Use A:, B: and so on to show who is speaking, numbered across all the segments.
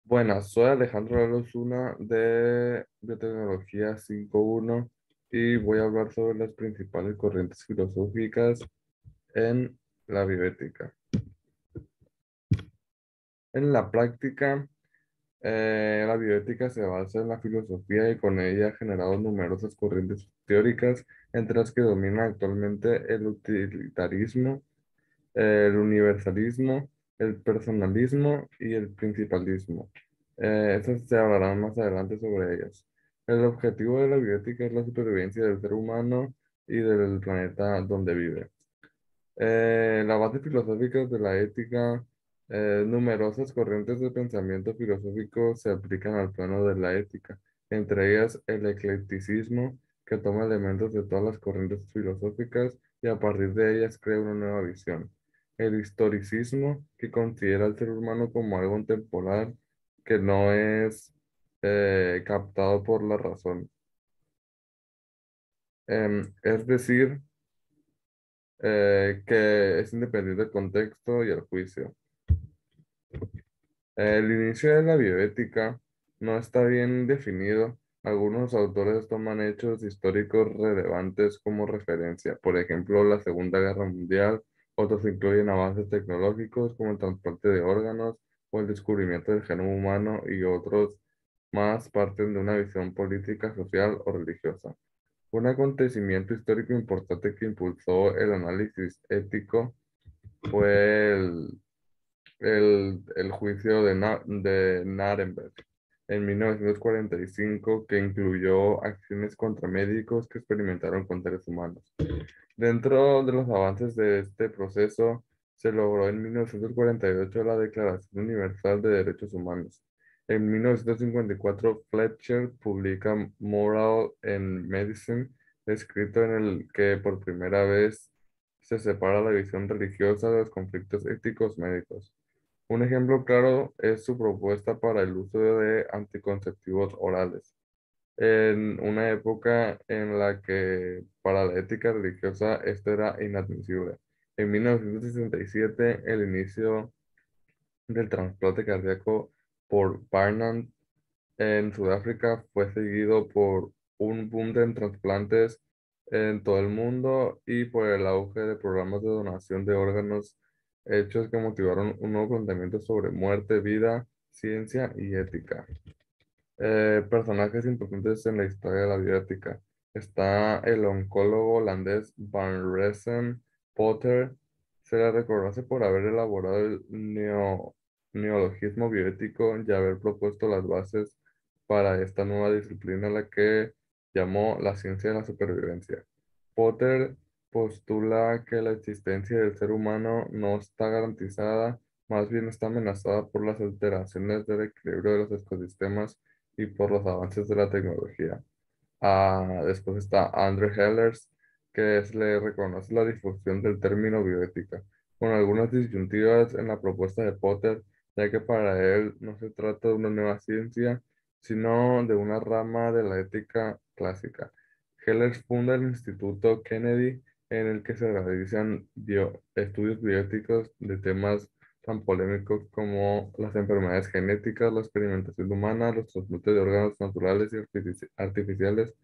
A: Buenas, soy Alejandro Osuna de Biotecnología 5.1 y voy a hablar sobre las principales corrientes filosóficas en la bioética. En la práctica, la bioética se basa en la filosofía y con ella ha generado numerosas corrientes teóricas, entre las que dominan actualmente el utilitarismo, el universalismo, el personalismo y el principalismo. Estos se hablarán más adelante sobre ellas. El objetivo de la bioética es la supervivencia del ser humano y del planeta donde vive. La base filosófica de la ética, numerosas corrientes de pensamiento filosófico se aplican al plano de la ética, entre ellas el eclecticismo, que toma elementos de todas las corrientes filosóficas y a partir de ellas crea una nueva visión. El historicismo, que considera al ser humano como algo temporal que no es captado por la razón. Es decir, que es independiente del contexto y el juicio. El inicio de la bioética no está bien definido. Algunos autores toman hechos históricos relevantes como referencia, por ejemplo, la Segunda Guerra Mundial. Otros incluyen avances tecnológicos como el transporte de órganos o el descubrimiento del genoma humano, y otros más parten de una visión política, social o religiosa. Un acontecimiento histórico importante que impulsó el análisis ético fue el juicio de Nuremberg en 1945, que incluyó acciones contra médicos que experimentaron con seres humanos. Dentro de los avances de este proceso, se logró en 1948 la Declaración Universal de Derechos Humanos. En 1954, Fletcher publica Moral and Medicine, escrito en el que por primera vez se separa la visión religiosa de los conflictos éticos médicos. Un ejemplo claro es su propuesta para el uso de anticonceptivos orales, en una época en la que para la ética religiosa esto era inadmisible. En 1967, el inicio del trasplante cardíaco por Barnard en Sudáfrica fue seguido por un boom de trasplantes en todo el mundo y por el auge de programas de donación de órganos, hechos que motivaron un nuevo planteamiento sobre muerte, vida, ciencia y ética. Personajes importantes en la historia de la bioética. Está el oncólogo holandés Van Ressen Potter. Se le reconoce por haber elaborado el neologismo bioético y haber propuesto las bases para esta nueva disciplina, la que llamó la ciencia de la supervivencia. Potter postula que la existencia del ser humano no está garantizada, más bien está amenazada por las alteraciones del equilibrio de los ecosistemas y por los avances de la tecnología. Después está Andrew Hellers, que le reconoce la difusión del término bioética, con algunas disyuntivas en la propuesta de Potter, ya que para él no se trata de una nueva ciencia, sino de una rama de la ética clásica. Hellers funda el Instituto Kennedy, en el que se realizan estudios bioéticos de temas tan polémicos como las enfermedades genéticas, la experimentación humana, los trasplantes de órganos naturales y artificiales,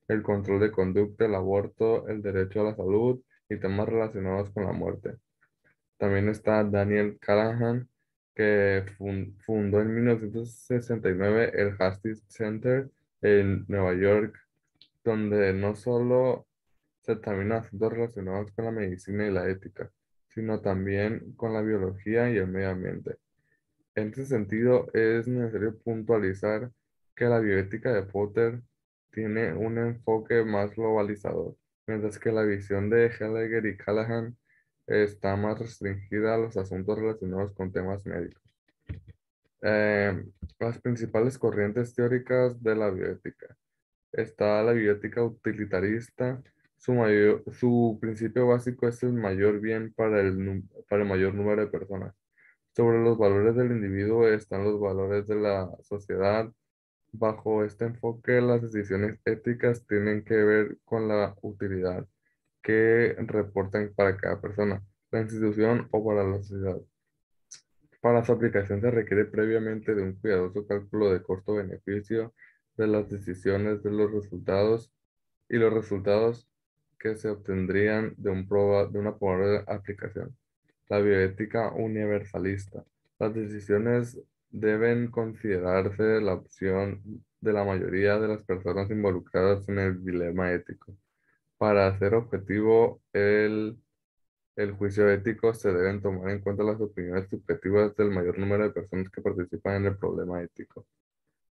A: el control de conducta, el aborto, el derecho a la salud y temas relacionados con la muerte. También está Daniel Callahan, que fundó en 1969 el Hastings Center en Nueva York, donde no solo se examinan asuntos relacionados con la medicina y la ética, sino también con la biología y el medio ambiente. En ese sentido, es necesario puntualizar que la bioética de Potter tiene un enfoque más globalizador, mientras que la visión de Heidegger y Callahan está más restringida a los asuntos relacionados con temas médicos. Eh, las principales corrientes teóricas de la bioética. Está la bioética utilitarista. Su principio básico es el mayor bien para para el mayor número de personas. Sobre los valores del individuo están los valores de la sociedad. Bajo este enfoque, las decisiones éticas tienen que ver con la utilidad que reportan para cada persona, la institución o para la sociedad. Para su aplicación se requiere previamente de un cuidadoso cálculo de costo-beneficio de las decisiones y los resultados que se obtendrían de una probable aplicación. La bioética universalista. Las decisiones deben considerarse la opción de la mayoría de las personas involucradas en el dilema ético. Para hacer objetivo el juicio ético, se deben tomar en cuenta las opiniones subjetivas del mayor número de personas que participan en el problema ético.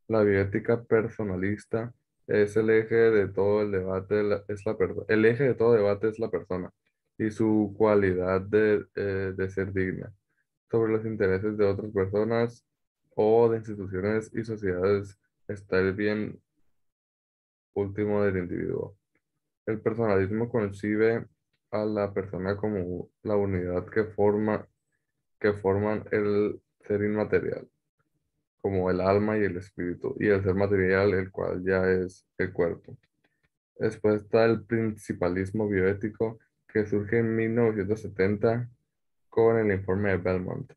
A: La bioética personalista es el eje de todo el debate, el eje de todo debate es la persona y su cualidad de ser digna sobre los intereses de otras personas o de instituciones y sociedades está el bien último del individuo. El personalismo concibe a la persona como la unidad que forman el ser inmaterial, como el alma y el espíritu, y el ser material, el cual ya es el cuerpo. Después está el principalismo bioético, que surge en 1970 con el informe de Belmont.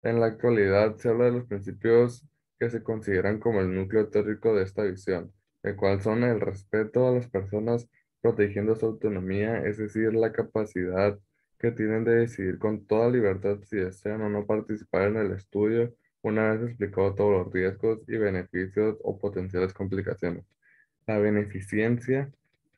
A: En la actualidad se habla de los principios que se consideran como el núcleo teórico de esta visión, el cual son el respeto a las personas protegiendo su autonomía, es decir, la capacidad que tienen de decidir con toda libertad si desean o no participar en el estudio, una vez explicado todos los riesgos y beneficios o potenciales complicaciones. La beneficencia.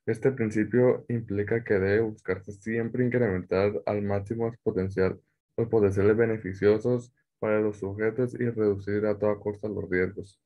A: Este principio implica que debe buscarse siempre incrementar al máximo los potenciales beneficiosos para los sujetos y reducir a toda costa los riesgos.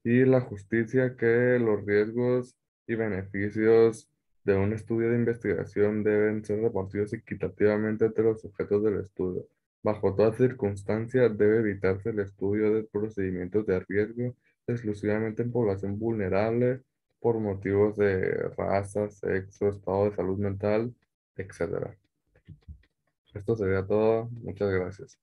A: Y la justicia, que los riesgos y beneficios de un estudio de investigación deben ser repartidos equitativamente entre los sujetos del estudio. Bajo toda circunstancia, debe evitarse el estudio de procedimientos de riesgo exclusivamente en población vulnerable por motivos de raza, sexo, estado de salud mental, etcétera. Esto sería todo. Muchas gracias.